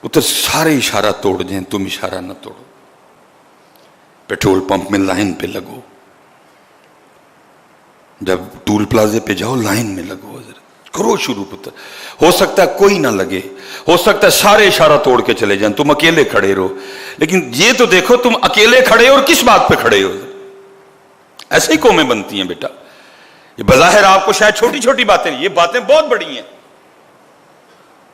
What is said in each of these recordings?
उधर सारे इशारा तोड़ जाएं, तुम इशारा न तोड़ो। पेट्रोल पंप में लाइन पे लगो, जब टूल प्लाजे पे जाओ लाइन में लगो, करो शुरू पुत्र। हो सकता है कोई ना लगे, हो सकता है सारे इशारा तोड़ के चले जाएं, तुम अकेले खड़े रहो, लेकिन ये तो देखो तुम अकेले खड़े हो और किस बात पे खड़े हो। ऐसे ही कौमें बनती हैं बेटा। ये बज़ाहिर आपको शायद छोटी छोटी बातें, ये बातें बहुत बड़ी हैं।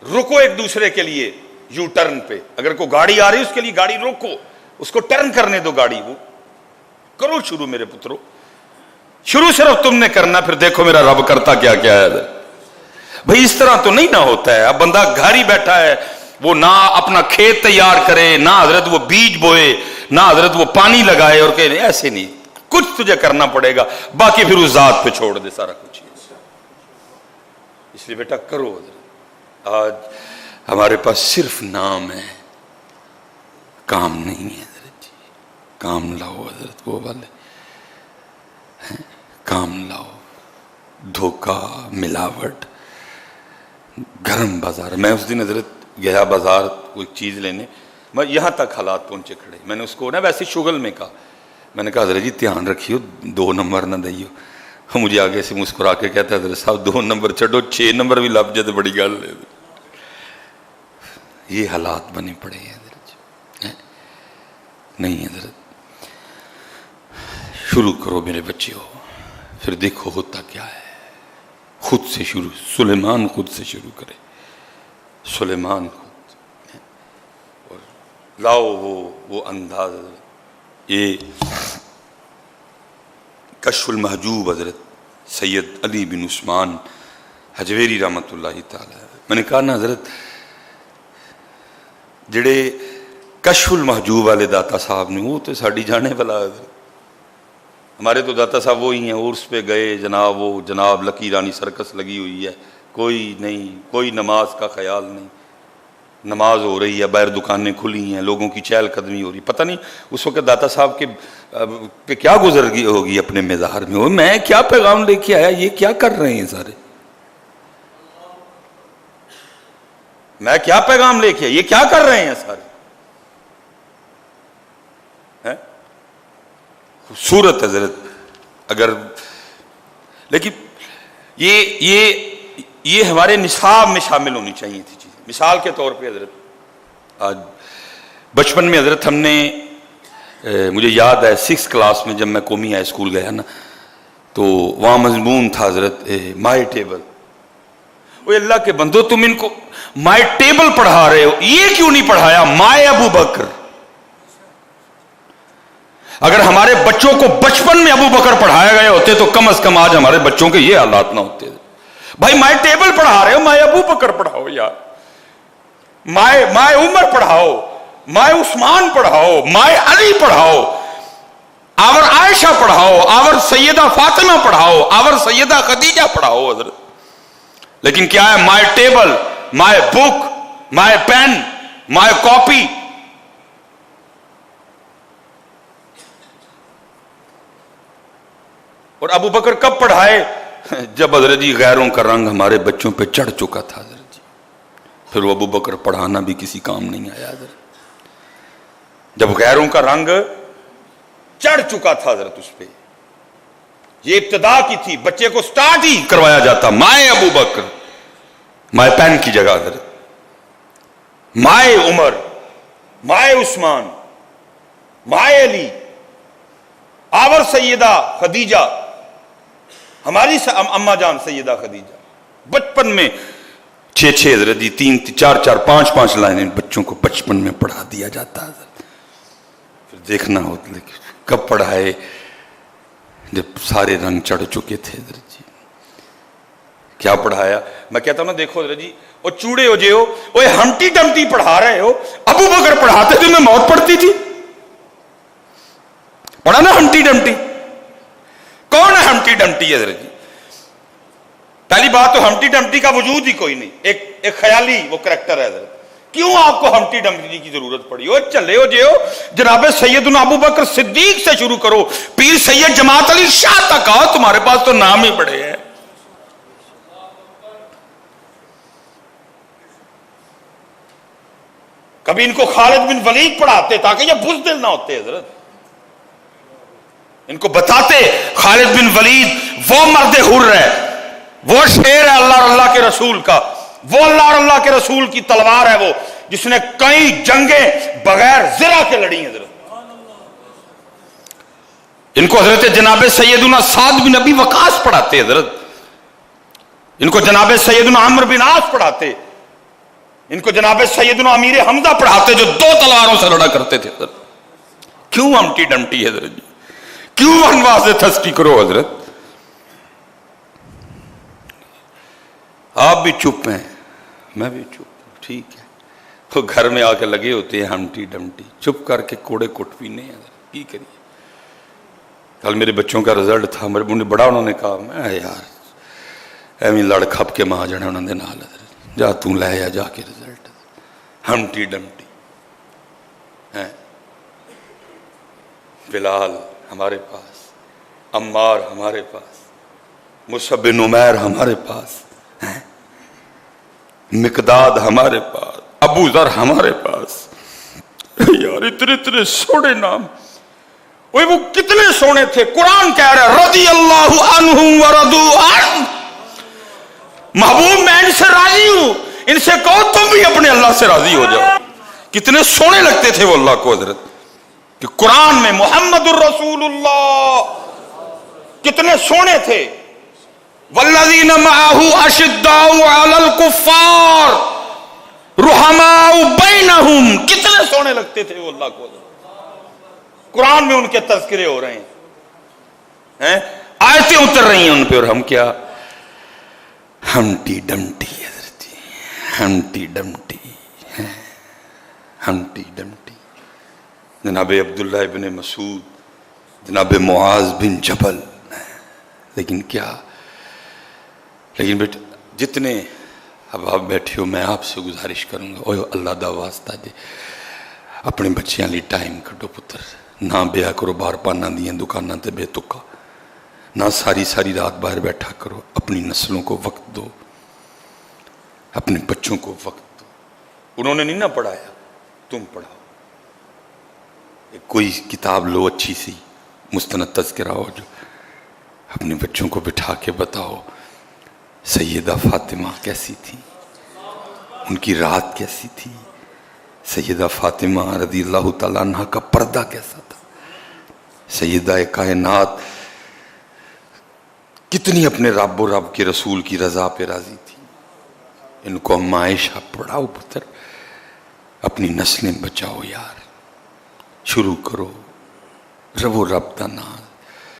रुको एक दूसरे के लिए यू टर्न पे, अगर कोई गाड़ी आ रही है उसके लिए गाड़ी रोको, उसको टर्न करने दो गाड़ी, वो करो शुरू मेरे पुत्रों। शुरू सिर्फ तुमने करना, फिर देखो मेरा रब करता क्या क्या है। भाई इस तरह तो नहीं ना होता है। अब बंदा घर ही बैठा है, वो ना अपना खेत तैयार करे, ना हजरत वो बीज बोए, ना हजरत वो पानी लगाए, और कहे ऐसे नहीं, कुछ तुझे करना पड़ेगा, बाकी फिर उस जात पे छोड़ दे सारा कुछ। इसलिए बेटा करो। आज हमारे पास सिर्फ नाम है, काम नहीं है हजरत जी। काम लाओ हजरत, वो वाले हैं, काम लाओ। धोखा, मिलावट, गरम बाजार। मैं उस दिन हजरत गया बाजार कोई चीज लेने, मैं यहां तक हालात पहुंचे खड़े। मैंने उसको ना वैसे शुगल में कहा, मैंने कहा हजरत जी ध्यान रखियो 2 नंबर ना दियो। मुझे आगे से मुस्कुरा के कहता है हजरत साहब 2 नंबर छोड़ो, 6 नंबर भी लग जाए तो बड़ी गल है। ये हालात बने पड़े हैं हजरत जी। नहीं हजरत, शुरू करो मेरे बच्चे हो, फिर देखो होता क्या है। खुद से शुरू, सुलेमान खुद से शुरू करे, सुलेमान खुद। और लाओ वो अंदाज। ये कश्फुल महजूब हजरत सैयद अली बिन उस्मान हजवेरी रहमतुल्लाहि ताला। मैंने कहा ना हजरत, जेड़े कश्फुल महजूब वाले दाता साहब ने, वो तो साड़ी जाने वाला हजरत। हमारे तो दाता साहब वो ही हैं, उर्स पे गए जनाब, वो जनाब लकी रानी सर्कस लगी हुई है, कोई नहीं, कोई नमाज का ख्याल नहीं। नमाज हो रही है, बाहर दुकानें खुली हैं, लोगों की चहल कदमी हो रही। पता नहीं उस वक्त दाता साहब के पे क्या गुजर गई होगी अपने मज़ार में। मैं क्या पैगाम लेके आया, ये क्या कर रहे हैं सारे, मैं क्या पैगाम लेके आया, ये क्या कर रहे हैं सारे। खूबसूरत हजरत, अगर लेकिन ये हमारे निसाब में शामिल होनी चाहिए थी चीज़ें। मिसाल के तौर पे हजरत, आज बचपन में हजरत हमने, मुझे याद है 6th क्लास में जब मैं कौमी हाई स्कूल गया ना, तो वहाँ मजमून था हजरत माई टेबल। वो अल्लाह के बंदो, तुम इनको माई टेबल पढ़ा रहे हो, ये क्यों नहीं पढ़ाया माए अबू बकर। अगर हमारे बच्चों को बचपन में अबू बकर पढ़ाया गए होते तो कम से कम आज हमारे बच्चों के ये हालात ना होते। भाई माए टेबल पढ़ा रहे हो, माए अबू बकर पढ़ाओ यार, माए उमर पढ़ाओ, माए उस्मान पढ़ाओ, माए अली पढ़ाओ, आवर आयशा पढ़ाओ, आवर सैयदा फातिमा पढ़ाओ, आवर सैयदा खदीजा पढ़ाओ हजरत। लेकिन क्या है, माए टेबल, माए बुक, माए पेन, माए कॉपी। और अबू बकर कब पढ़ाए, जब हजरत जी गैरों का रंग हमारे बच्चों पे चढ़ चुका था हजरत जी। फिर वो अबू बकर पढ़ाना भी किसी काम नहीं आया हजरत। जब गैरों का रंग चढ़ चुका था हजरत उस पे, ये इब्तिदा की थी, बच्चे को स्टार्ट ही करवाया जाता माए अबू बकर, माए पेन की जगह हजरत माए उमर, माए उस्मान, माए अली, आवर सैयदा खदीजा, हमारी अम्मा जान सैयदा खदीजा। बचपन में 6 हजरत जी 3 4 4 5 5 लाइनें बच्चों को बचपन में पढ़ा दिया जाता है। फिर देखना होता है कब पढ़ाए, जब सारे रंग चढ़ चुके थे हजरत जी। क्या पढ़ाया, मैं कहता हूं ना, देखो हजरत जी, वो चूड़े हो जे हो, वो हम्टी डम्टी पढ़ा रहे हो, अबू बकर पढ़ाते थे, मैं मौत पढ़ती थी। पढ़ा ना हम्टी डम्टी, कौन है हम्टी डम्टी हजरत जी। पहली बात तो हम्टी डम्टी का वजूद ही कोई नहीं, एक ख्याली वो करैक्टर है हजरत। क्यों आपको हम्टी डम्टी की जरूरत पड़ी हो, चले हो जे हो जनाबे सैयदना अबू बकर सिद्दीक से शुरू करो, पीर सैयद जमात अली शाह तक आओ, तुम्हारे पास तो नाम ही बड़े हैं। کبھی ان کو خالد بن ولید پڑھاتے تاکہ یہ بزدل نہ ہوتے حضرت، ان کو بتاتے خالد بن ولید وہ مرد حر ہے، وہ شیر ہے اللہ اور اللہ کے رسول کا، وہ اللہ اور اللہ کے رسول کی تلوار ہے، وہ جس نے کئی جنگیں بغیر زرہ کے لڑی حضرت۔ ان کو حضرت جناب سیدنا سعد بن ابی وقاص پڑھاتے حضرت، ان کو جناب سیدنا عمرو بن عاص پڑھاتے، ان کو جناب سیدنا امیر حمزہ پڑھاتے جو 2 تلواروں سے لڑا کرتے تھے حضرت۔ کیوں ہمٹی ڈمٹی حضرت جی، کیوں انواع سے تھسٹی کرو حضرت؟ آپ بھی چپ ہیں، میں بھی چپ ہوں، ٹھیک ہے، وہ گھر میں آ کے لگے ہوتے ہیں ہمٹی ڈمٹی، چپ کر کے کوڑے کٹ پینے حضرت، کی کریے۔ کل میرے بچوں کا رزلٹ تھا، میرے بڑا انہوں نے کہا میں یار ایویں لڑ کھپ کے ماں جانا انہوں نے نال حضرت، جا توں لے یا جا کے رزلٹ، ہمٹی ڈمٹی ہیں۔ بلال ہمارے پاس، عمار ہمارے پاس، مصعب بن عمیر ہمارے پاس ہیں، مقداد ہمارے پاس، ابو ذر ہمارے پاس، یار اتنے اتنے سونے نام، وہ کتنے سونے تھے۔ قرآن کہہ رہا ہے رضی اللہ عنہم ورضوا عنہ، محبوب میں ان سے راضی ہوں، ان سے کہو تم بھی اپنے اللہ سے راضی ہو جاؤ۔ کتنے سونے لگتے تھے وہ اللہ کو حضرت، کہ قرآن میں محمد الرسول اللہ کتنے سونے تھے۔ والذین معہ اشداء علی الکفار رحماء بینہم، کتنے سونے لگتے تھے وہ اللہ کو حضرت۔ قرآن میں ان کے تذکرے ہو رہے ہیں، آیتیں اتر رہی ہیں ان پہ، اور ہم کیا ہمٹی ڈمٹی حضرت جی، ہمٹی ڈمٹی، ہمٹی ڈمٹی۔ جناب عبداللہ ابن مسعود، جناب معاذ بن جبل، لیکن کیا، لیکن بیٹا جتنے اب آپ بیٹھے ہو میں آپ سے گزارش کروں گا، اوہ اللہ دا واسطہ جی اپنے بچیاں لی ٹائم کٹو پتر، نہ بیا کرو باہر پانا دیاں دکاناں تے بے تکا، نہ ساری ساری رات باہر بیٹھا کرو، اپنی نسلوں کو وقت دو، اپنے بچوں کو وقت دو۔ انہوں نے نہیں نہ پڑھایا، تم پڑھاؤ، کوئی کتاب لو اچھی سی مستند تذکرہ ہو جو اپنے بچوں کو بٹھا کے بتاؤ سیدہ فاطمہ کیسی تھی، ان کی رات کیسی تھی، سیدہ فاطمہ رضی اللہ تعالیٰ عنہ کا پردہ کیسا تھا، سیدہ کائنات کتنی اپنے رب و رب کے رسول کی رضا پہ راضی تھی۔ ان کو ہم عائشہ پڑھاؤ پتر، اپنی نسلیں بچاؤ یار، شروع کرو رب و رب دا نام۔